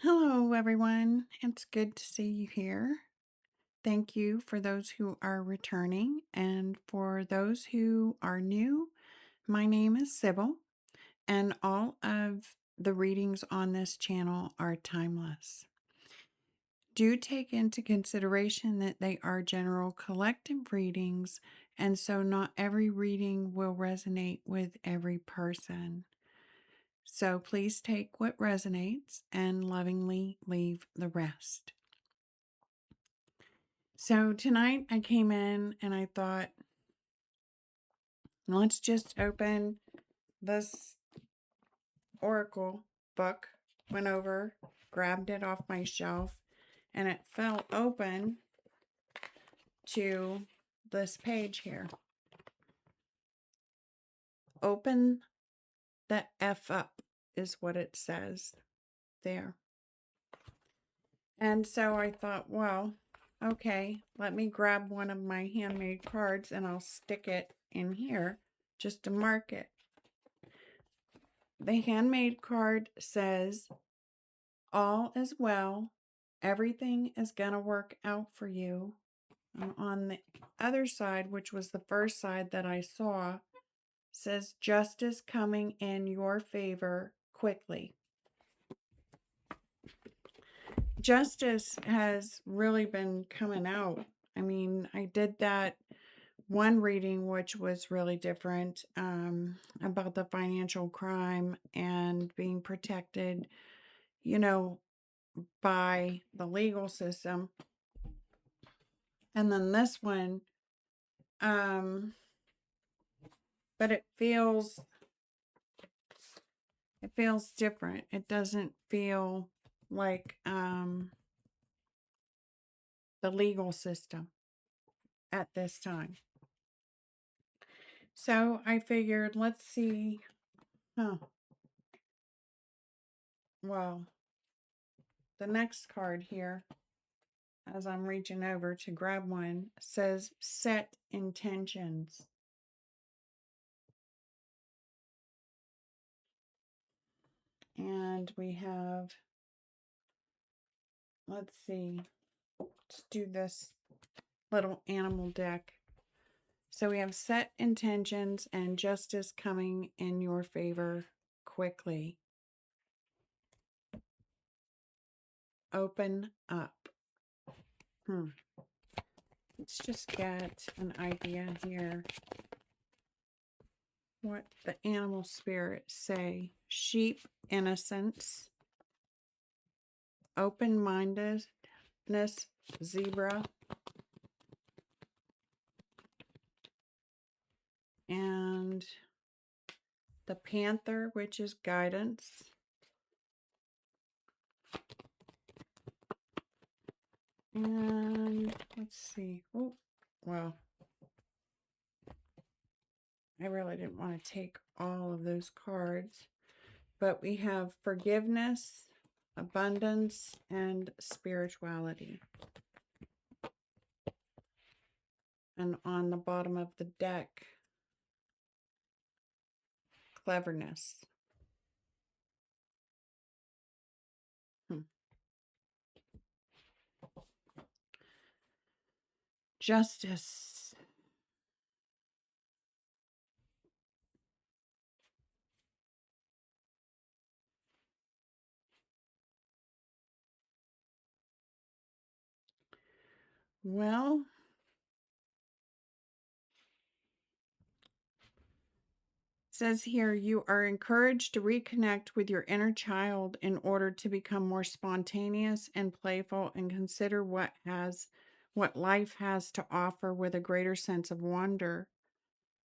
Hello, everyone. It's good to see you here. Thank you for those who are returning. And for those who are new, my name is Sybil, and all of the readings on this channel are timeless. Do take into consideration that they are general collective readings, and so not every reading will resonate with every person. So please take what resonates and lovingly leave the rest. So tonight I came in and I thought, let's just open this Oracle book. Went over, grabbed it off my shelf, and it fell open to this page here. Open the F up is what it says there. And so I thought, well, okay, let me grab one of my handmade cards and I'll stick it in here just to mark it. The handmade card says, all is well. Everything is going to work out for you. And on the other side, which was the first side that I saw, says justice coming in your favor quickly. Justice has really been coming out. I mean, I did that one reading, which was really different, about the financial crime and being protected, by the legal system. And then this one, but it feels different. It doesn't feel like the legal system at this time. So I figured, let's see. Well, the next card here, as I'm reaching over to grab one, says set intentions. And we have, let's see, let's do this little animal deck. So we have set intentions and justice coming in your favor quickly. Open up. Let's just get an idea here. What the animal spirits say. Sheep, innocence. Open-mindedness, zebra. And the panther, which is guidance. And let's see. Oh, well, I really didn't want to take all of those cards. But we have forgiveness, abundance, and spirituality. And on the bottom of the deck, cleverness. Justice. Well, it says here, you are encouraged to reconnect with your inner child in order to become more spontaneous and playful and consider what life has to offer with a greater sense of wonder.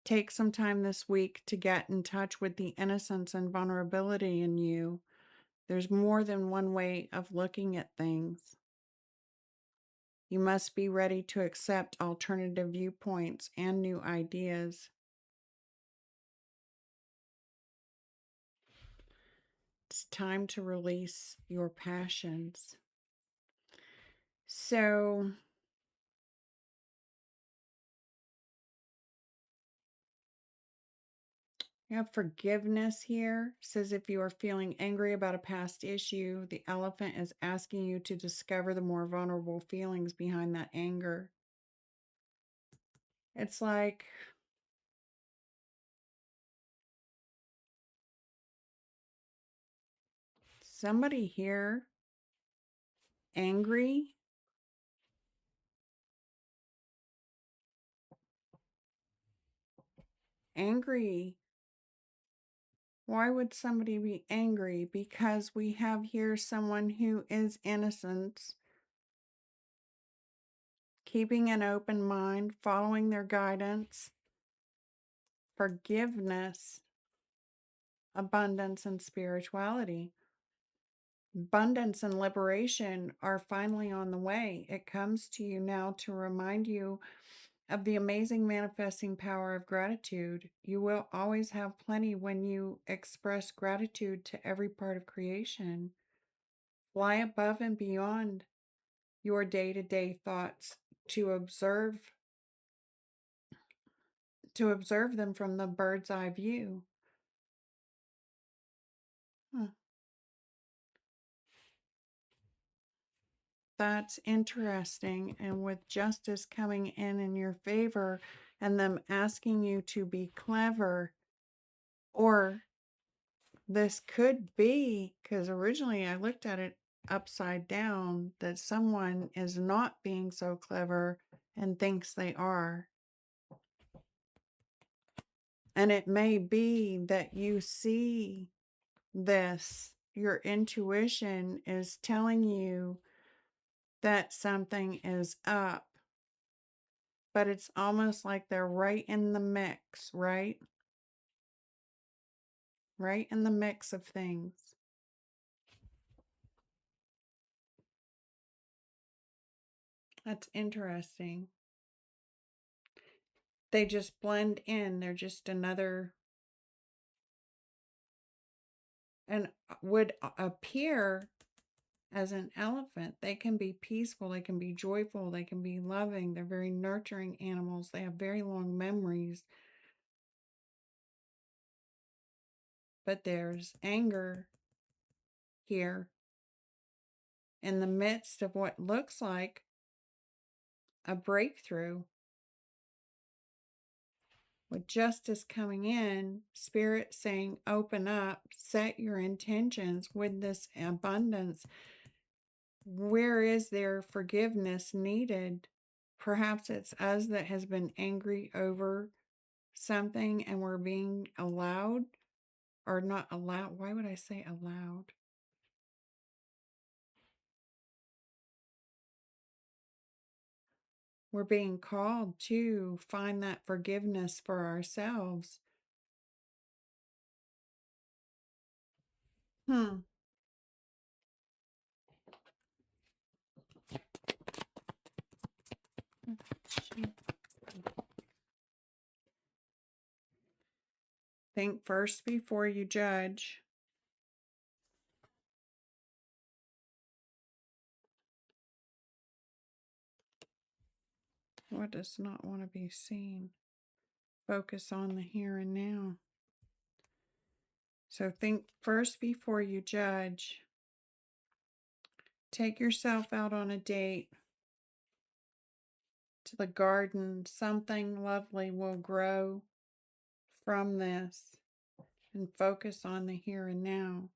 Take some time this week to get in touch with the innocence and vulnerability in you. There's more than one way of looking at things. You must be ready to accept alternative viewpoints and new ideas. It's time to release your passions. So, We have forgiveness here. Says if you are feeling angry about a past issue, the elephant is asking you to discover the more vulnerable feelings behind that anger. It's like somebody here angry. Angry. Why would somebody be angry? Because we have here someone who is innocent, keeping an open mind, following their guidance, forgiveness, abundance, and spirituality. Abundance and liberation are finally on the way. It comes to you now to remind you of the amazing manifesting power of gratitude. You will always have plenty when you express gratitude to every part of creation. Fly above and beyond your day-to-day thoughts to observe them from the bird's eye view. Huh. That's interesting. And with justice coming in your favor and them asking you to be clever, or this could be, because originally I looked at it upside down, that someone is not being so clever and thinks they are. And it may be that you see this, your intuition is telling you that something is up, but it's almost like they're right in the mix, right? Right in the mix of things. That's interesting. They just blend in. They're just another, and would appear as an elephant. They can be peaceful, they can be joyful, they can be loving. They're very nurturing animals. They have very long memories. But there's anger here in the midst of what looks like a breakthrough. With justice coming in, Spirit saying, open up, set your intentions with this abundance. Where is there forgiveness needed? Perhaps it's us that has been angry over something and we're being allowed, or not allowed. Why would I say allowed? We're being called to find that forgiveness for ourselves. Think first before you judge. What does not want to be seen? Focus on the here and now. So think first before you judge. Take yourself out on a date to the garden. Something lovely will grow from this, and focus on the here and now.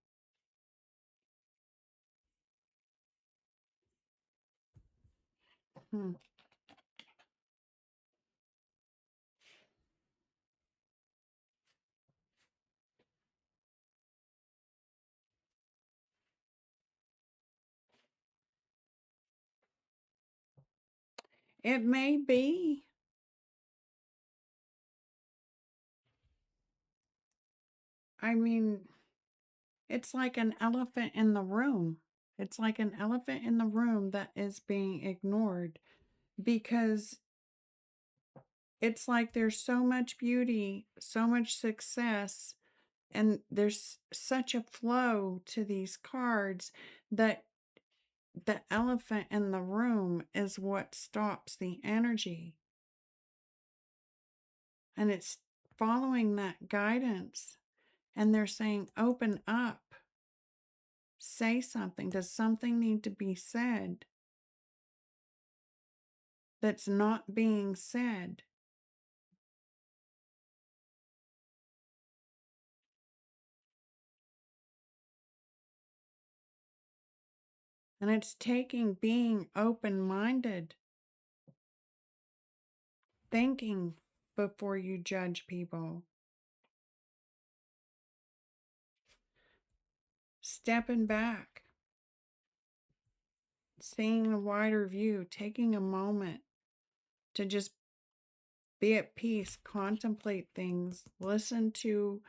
It may be. I mean, it's like an elephant in the room. It's like an elephant in the room that is being ignored, because it's like there's so much beauty, so much success, and there's such a flow to these cards that the elephant in the room is what stops the energy. And it's following that guidance and they're saying, open up, say something. Does something need to be said that's not being said? And it's taking being open-minded, thinking before you judge people, stepping back, seeing a wider view, taking a moment to just be at peace, contemplate things, listen to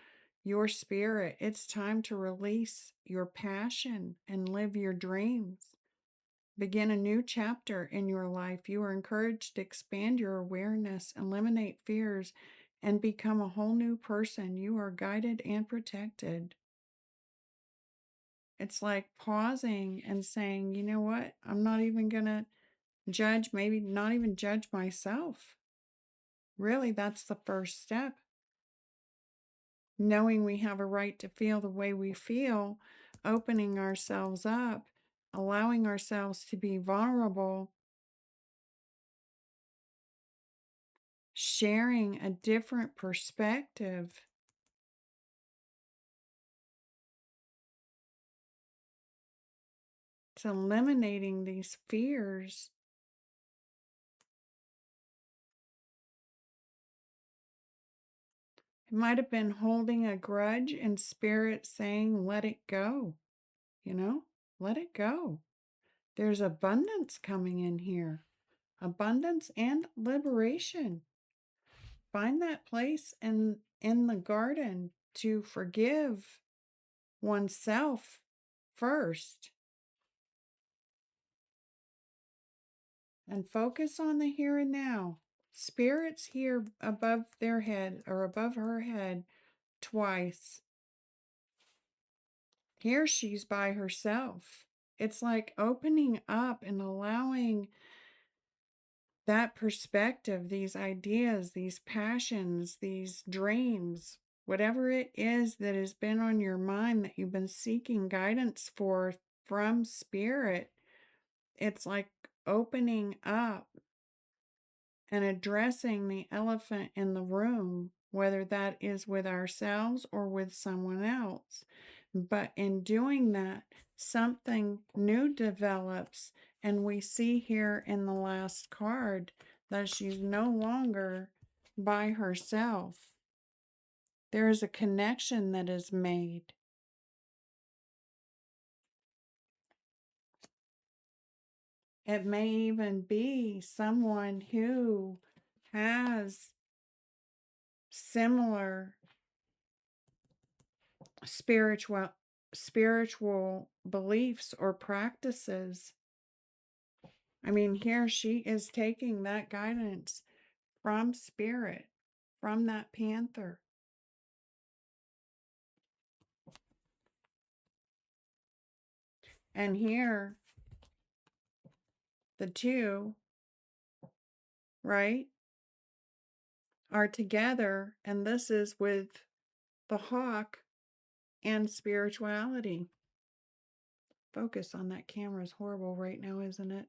your spirit. It's time to release your passion and live your dreams. Begin a new chapter in your life. You are encouraged to expand your awareness, eliminate fears, and become a whole new person. You are guided and protected. It's like pausing and saying, you know what? I'm not even going to judge, maybe not even judge myself. Really, that's the first step. Knowing we have a right to feel the way we feel, opening ourselves up, allowing ourselves to be vulnerable, sharing a different perspective. It's eliminating these fears. It might have been holding a grudge and spirit saying, let it go, let it go. There's abundance coming in here, abundance and liberation. Find that place in the garden to forgive oneself first and focus on the here and now. Spirit's here above their head or above her head twice. Here she's by herself. It's like opening up and allowing that perspective, these ideas, these passions, these dreams, whatever it is that has been on your mind that you've been seeking guidance for from spirit, it's like opening up and addressing the elephant in the room, whether that is with ourselves or with someone else. But in doing that, something new develops, and we see here in the last card that she's no longer by herself. There is a connection that is made. It may even be someone who has similar spiritual beliefs or practices. I mean, here she is taking that guidance from spirit, from that panther. And here, the two, right, are together, and this is with the hawk and spirituality. Focus on that camera is horrible right now, isn't it?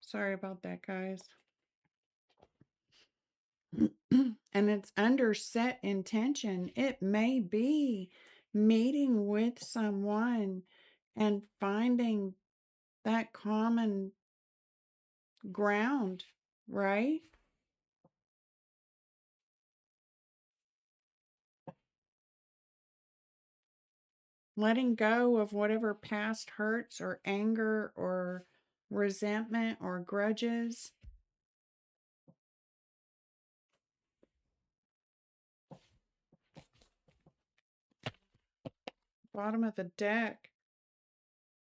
Sorry about that, guys. And it's under set intention. It may be meeting with someone and finding that common ground, right? Letting go of whatever past hurts or anger or resentment or grudges. Bottom of the deck.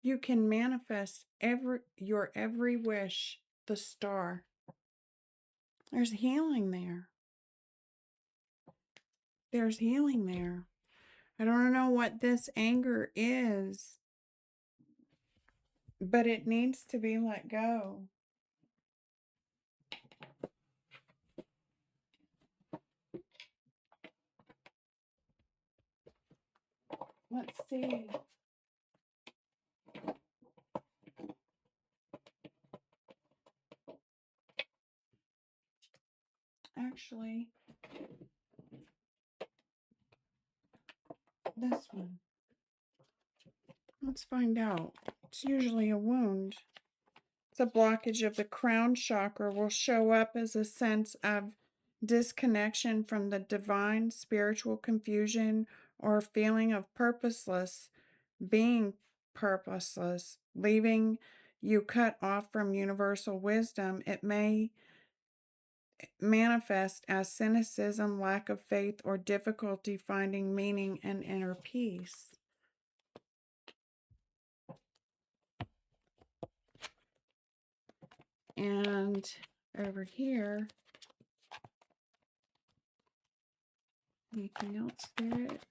You can manifest your every wish, the star. There's healing there. There's healing there. I don't know what this anger is, but it needs to be let go. Let's see. Actually, this one. Let's find out. It's usually a wound. The blockage of the crown chakra will show up as a sense of disconnection from the divine, spiritual confusion, or a feeling of being purposeless, leaving you cut off from universal wisdom. It may manifest as cynicism, lack of faith, or difficulty finding meaning and inner peace. And over here, anything else, Spirit?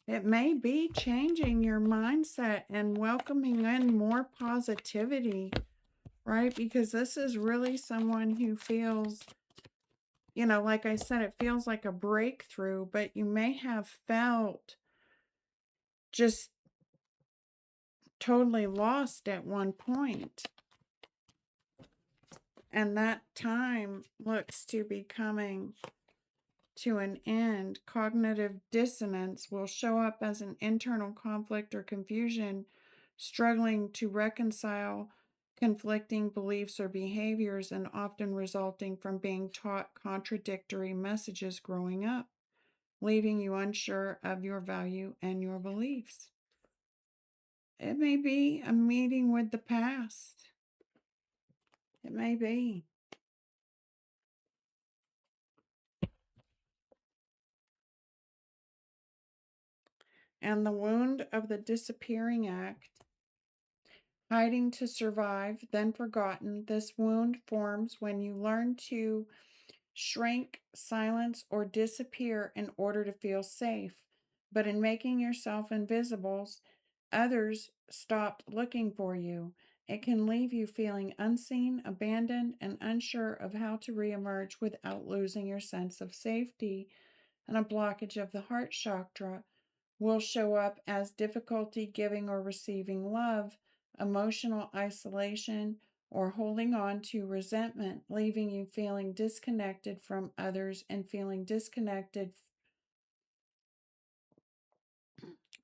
It may be changing your mindset and welcoming in more positivity, right? Because this is really someone who feels, like I said, it feels like a breakthrough, but you may have felt just totally lost at one point. And that time looks to be coming to an end. Cognitive dissonance will show up as an internal conflict or confusion, struggling to reconcile conflicting beliefs or behaviors, and often resulting from being taught contradictory messages growing up, leaving you unsure of your value and your beliefs. It may be a meeting with the past. It may be. And the wound of the disappearing act, hiding to survive, then forgotten. This wound forms when you learn to shrink, silence, or disappear in order to feel safe. But in making yourself invisible, others stopped looking for you. It can leave you feeling unseen, abandoned, and unsure of how to reemerge without losing your sense of safety. And a blockage of the heart chakra will show up as difficulty giving or receiving love, emotional isolation, or holding on to resentment, leaving you feeling disconnected from others and feeling disconnected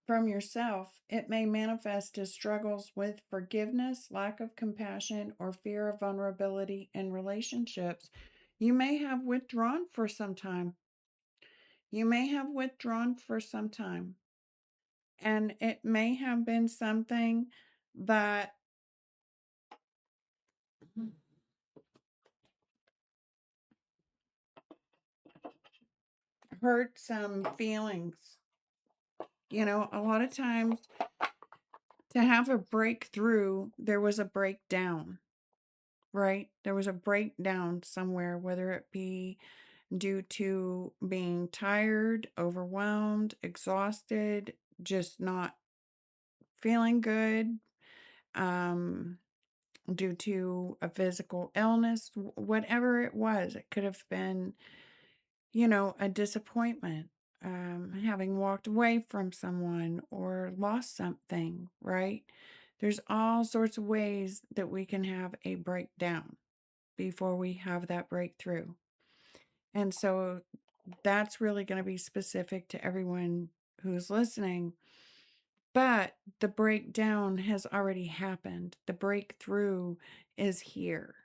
from yourself. It may manifest as struggles with forgiveness, lack of compassion, or fear of vulnerability in relationships. You may have withdrawn for some time. You may have withdrawn for some time. And it may have been something that hurt some feelings. A lot of times to have a breakthrough, there was a breakdown, right? There was a breakdown somewhere, whether it be due to being tired, overwhelmed, exhausted, just not feeling good, um, due to a physical illness, whatever it was. It could have been, a disappointment, having walked away from someone or lost something, right? There's all sorts of ways that we can have a breakdown before we have that breakthrough. And so that's really going to be specific to everyone who's listening. But the breakdown has already happened. The breakthrough is here,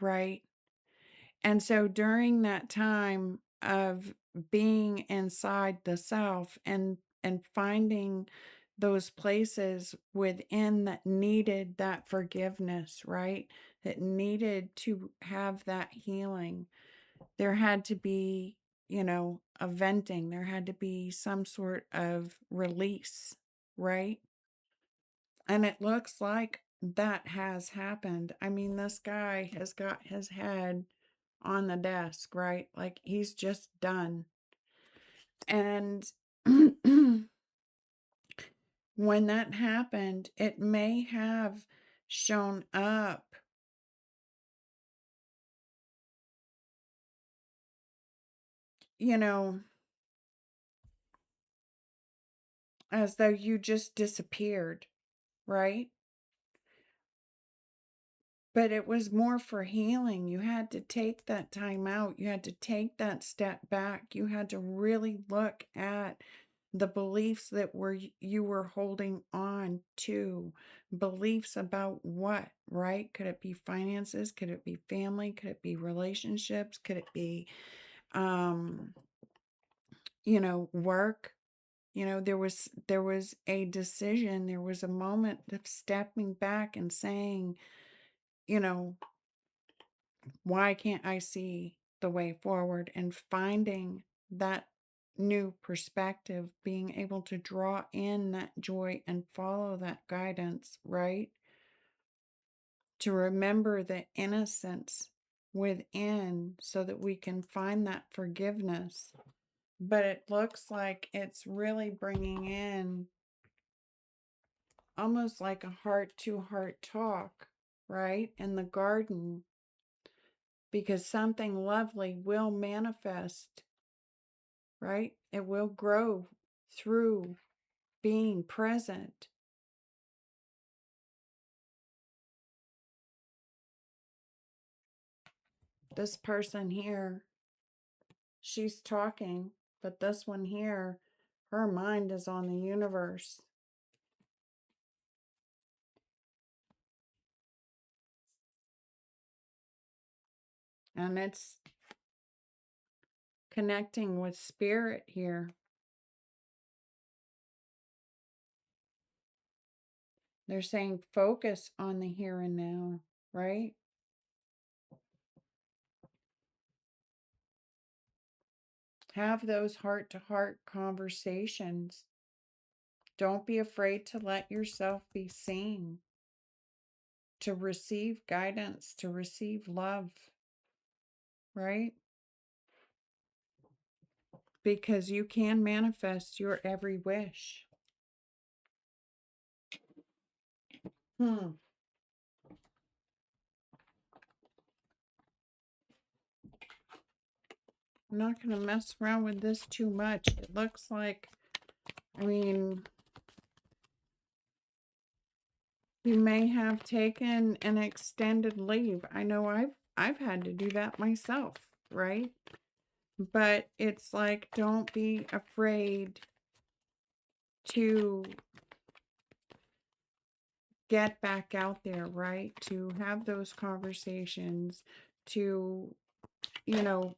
right? And so during that time of being inside the self and finding those places within that needed that forgiveness, right? That needed to have that healing. There had to be, a venting. There had to be some sort of release, right? And it looks like that has happened. I mean, this guy has got his head on the desk, right? Like he's just done. And when that happened, it may have shown up you know, as though you just disappeared, right? But it was more for healing. You had to take that time out. You had to take that step back. You had to really look at the beliefs that were you were holding on to. Beliefs about what, right? Could it be finances? Could it be family? Could it be relationships? Could it be um, work? There was a decision, there was a moment of stepping back and saying, you know, why can't I see the way forward, and finding that new perspective, being able to draw in that joy and follow that guidance, right? To remember the innocence within so that we can find that forgiveness. But it looks like it's really bringing in almost like a heart to heart talk, right? In the garden, because something lovely will manifest, right? It will grow through being present. This person here, she's talking, but this one here, her mind is on the universe. And it's connecting with spirit here. They're saying focus on the here and now, right? Have those heart to heart conversations. Don't be afraid to let yourself be seen, to receive guidance, to receive love, right? Because you can manifest your every wish. I'm not going to mess around with this too much. It looks like, I mean, you may have taken an extended leave. I know I've had to do that myself, right? But it's like, don't be afraid to get back out there, right? To have those conversations, to, you know,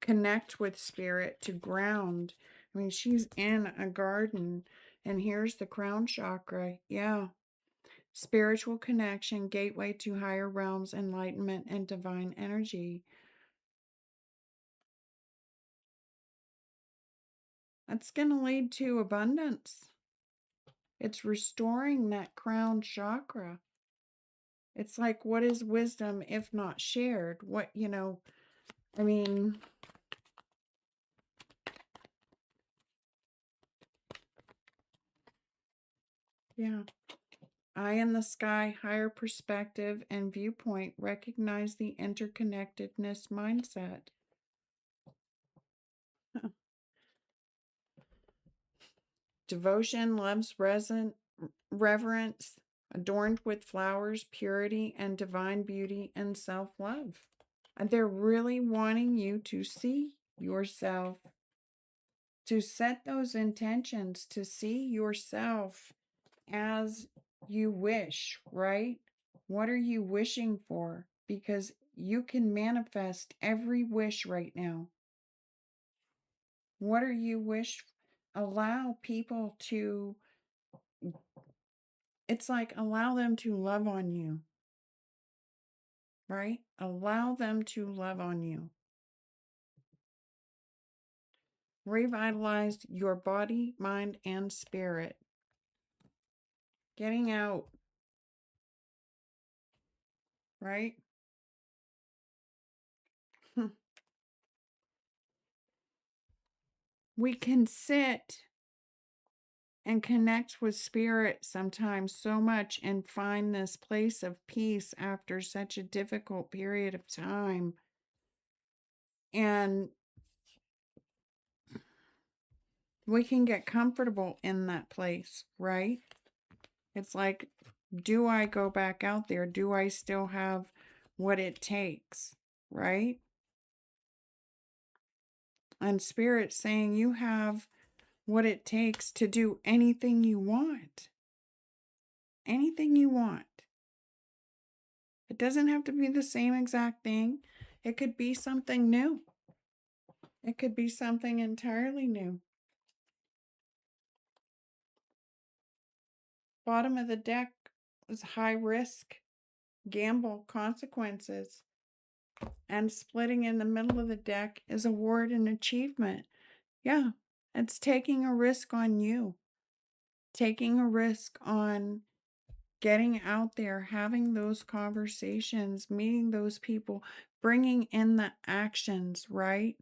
connect with spirit, to ground. I mean, she's in a garden, and here's the crown chakra. Yeah. Spiritual connection, gateway to higher realms, enlightenment, and divine energy. That's going to lead to abundance. It's restoring that crown chakra. It's like, what is wisdom if not shared? What, I mean, yeah. Eye in the sky, higher perspective and viewpoint, recognize the interconnectedness mindset. Devotion, love's reverence, adorned with flowers, purity, and divine beauty and self-love. And they're really wanting you to see yourself, to set those intentions, to see yourself as you wish, right? What are you wishing for? Because you can manifest every wish right now. What are you wish? Allow people to, it's like, allow them to love on you, right? Allow them to love on you. Revitalize your body, mind, and spirit. Getting out, right? We can sit and connect with spirit sometimes so much and find this place of peace after such a difficult period of time. And we can get comfortable in that place, right? It's like, do I go back out there? Do I still have what it takes, right? And Spirit saying you have what it takes to do anything you want. Anything you want. It doesn't have to be the same exact thing. It could be something new. It could be something entirely new. Bottom of the deck is high risk, gamble, consequences. And splitting in the middle of the deck is award and achievement. Yeah, it's taking a risk on you. Taking a risk on getting out there, having those conversations, meeting those people, bringing in the actions, right?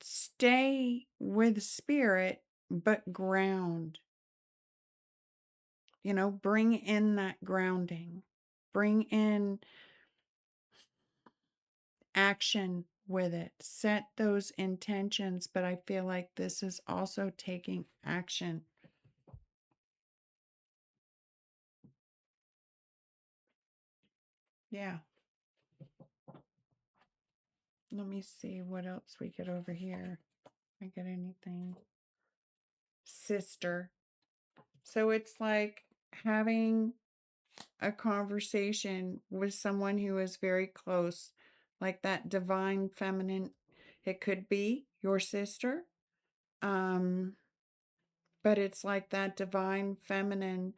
Stay with spirit, but ground. Bring in that grounding. Bring in action with it. Set those intentions, but I feel like this is also taking action. Yeah. Let me see what else we get over here. I get anything? Sister. So it's like having a conversation with someone who is very close, like that divine feminine. It could be your sister, um, but it's like that divine feminine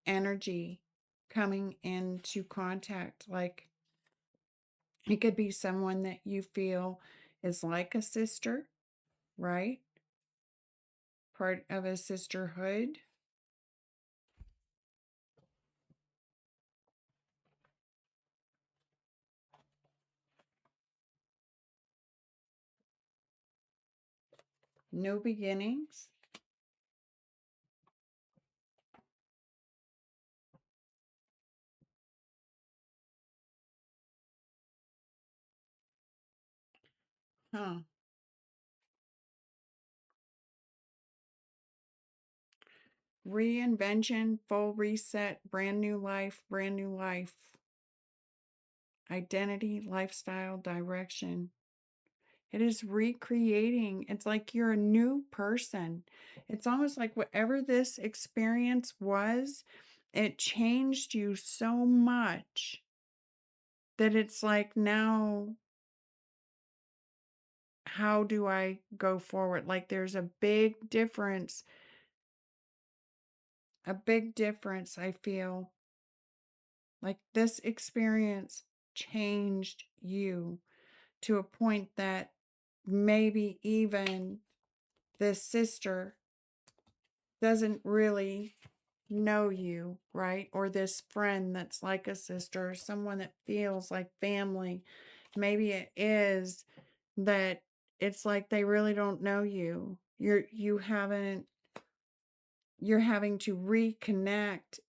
energy coming into contact. Like it could be someone that you feel is like a sister, right? Part of a sisterhood. New beginnings. Huh. Reinvention, full reset, brand new life, brand new life. Identity, lifestyle, direction. It is recreating. It's like you're a new person. It's almost like whatever this experience was, it changed you so much that it's like now, how do I go forward? Like there's a big difference, I feel. Like this experience changed you to a point that maybe even this sister doesn't really know you, right? Or this friend that's like a sister, or someone that feels like family. Maybe it is that it's like they really don't know you. You're having to reconnect.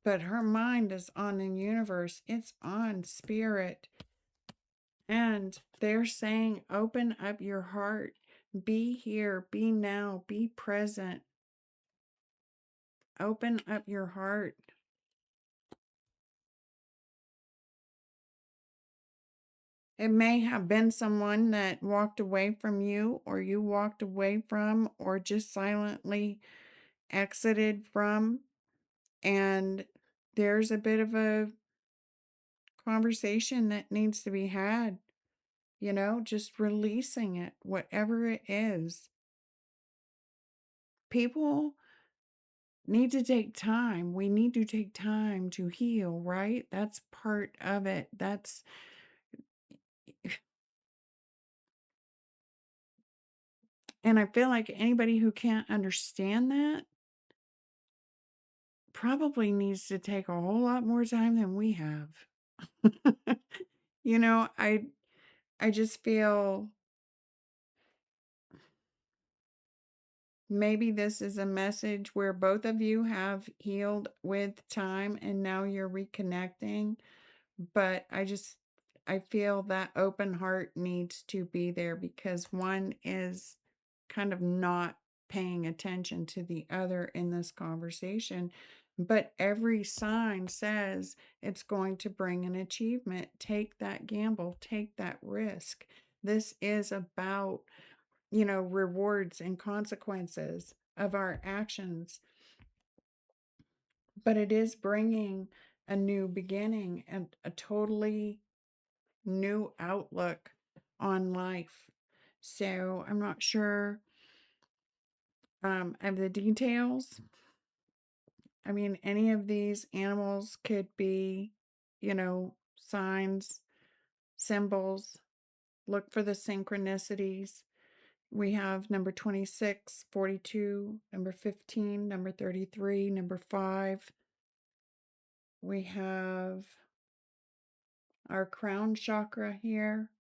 But her mind is on the universe, it's on spirit. And they're saying, open up your heart, be here, be now, be present, open up your heart. It may have been someone that walked away from you, or you walked away from, or just silently exited from. And there's a bit of a conversation that needs to be had, just releasing it, whatever it is. People need to take time. We need to take time to heal, right? That's part of it. And I feel like anybody who can't understand that probably needs to take a whole lot more time than we have. you know, I I just feel Maybe this is a message where both of you have healed with time and now you're reconnecting. But I feel that open heart needs to be there because one is kind of not paying attention to the other in this conversation. But every sign says it's going to bring an achievement. Take that gamble, take that risk. This is about, rewards and consequences of our actions, but it is bringing a new beginning and a totally new outlook on life. So I'm not sure of the details. I mean, any of these animals could be, signs, symbols. Look for the synchronicities. We have number 26, 42, number 15, number 33, number 5. We have our crown chakra here,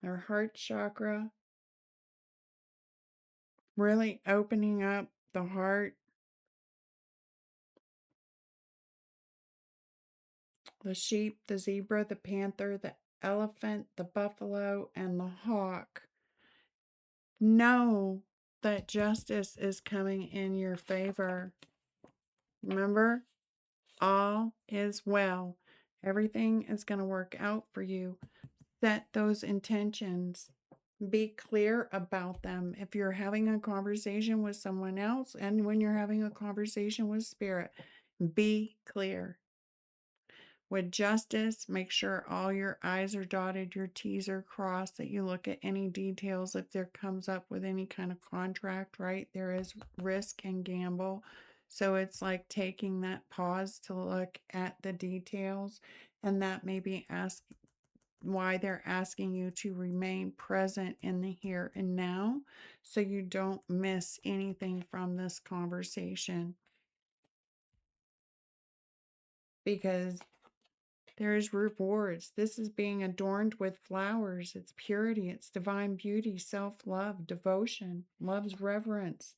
our heart chakra, really opening up the heart. The sheep, the zebra, the panther, the elephant, the buffalo, and the hawk. Know that justice is coming in your favor. Remember, all is well. Everything is going to work out for you. Set those intentions. Be clear about them. If you're having a conversation with someone else and when you're having a conversation with spirit, be clear. With justice, make sure all your I's are dotted, your T's are crossed, that you look at any details. If there comes up with any kind of contract, right, there is risk and gamble. So it's like taking that pause to look at the details, and that maybe ask why they're asking you to remain present in the here and now so you don't miss anything from this conversation. Because there is rewards. This is being adorned with flowers. It's purity. It's divine beauty, self-love, devotion, love's reverence.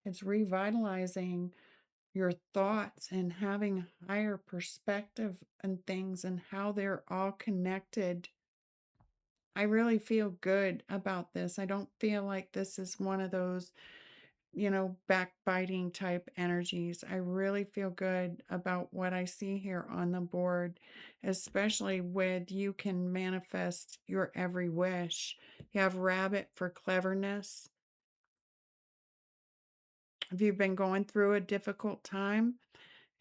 It's revitalizing your thoughts and having higher perspective on things and how they're all connected. I really feel good about this. I don't feel like this is one of those backbiting type energies. I really feel good about what I see here on the board, especially with you can manifest your every wish. You have rabbit for cleverness. If you've been going through a difficult time,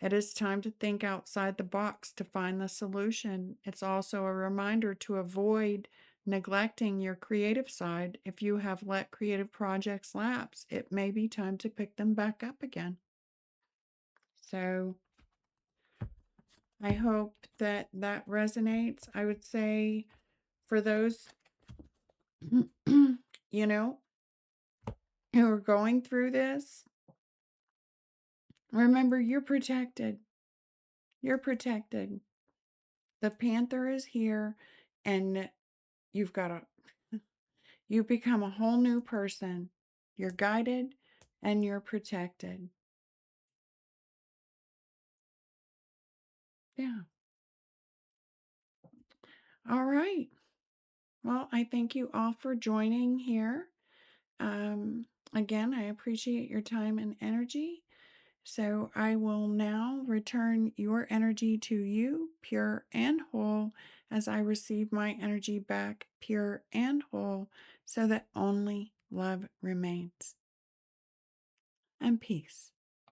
it is time to think outside the box to find the solution. It's also a reminder to avoid neglecting your creative side. If you have let creative projects lapse, it may be time to pick them back up again. So I hope that that resonates. I would say for those, who are going through this, remember you're protected. You're protected. The panther is here and you've got you become a whole new person. You're guided and you're protected. Yeah. All right. Well, I thank you all for joining here. Again, I appreciate your time and energy. So I will now return your energy to you, pure and whole, as I receive my energy back, pure and whole, so that only love remains. And peace.